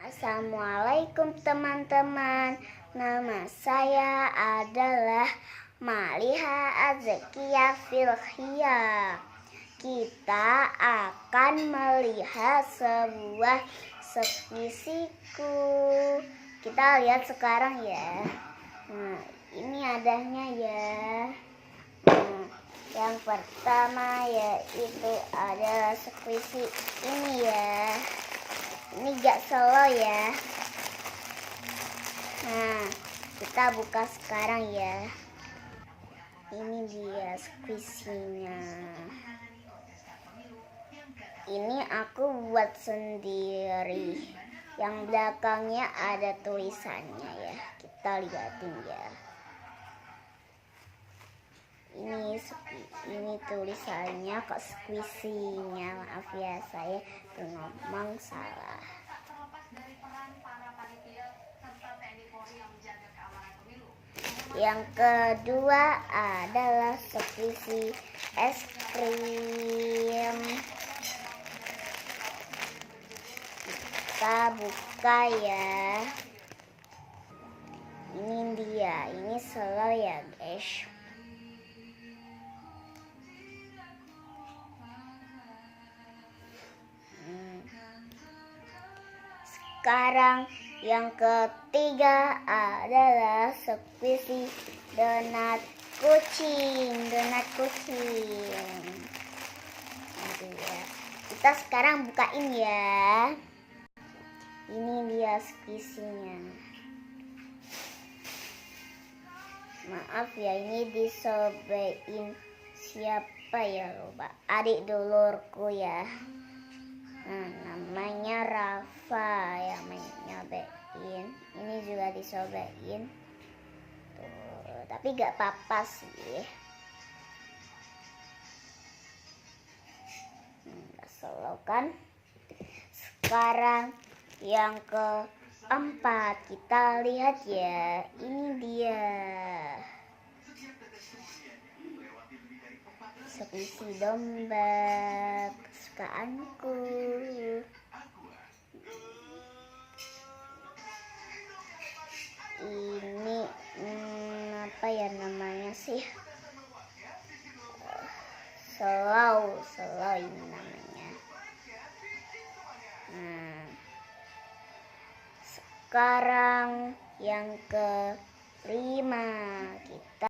Assalamualaikum teman-teman. Nama saya adalah Maliha Azekia Filhia. Kita akan melihat sebuah skuisiku. Kita lihat sekarang ya. Ini adanya ya. Yang pertama yaitu adalah skuisi ini ya. Ini gak selo ya. Nah, kita buka sekarang ya. Ini dia skuisinya. Ini aku buat sendiri. Yang belakangnya ada tulisannya ya. Kita lihatin ya. Ini tulisannya kok skuisinya. Maaf ya, saya ngomong salah. Yang kedua adalah skuisi es krim. Kita buka ya. Ini dia, ini selo ya guys. Sekarang yang ketiga adalah skuisi donat kucing. Ya. Kita sekarang bukain ya. Ini dia skuisinya. Maaf ya, ini disobein siapa ya, lupa. Adik dulurku ya. Namanya Rafa yang nyobain. Ini juga disobain. Tuh, tapi gak apa-apa sih. Selo kan. Sekarang yang keempat kita lihat ya. Ini dia skuisi domba kesukaanku. Ini apa ya namanya sih? Slow ini namanya. Sekarang yang kelima kita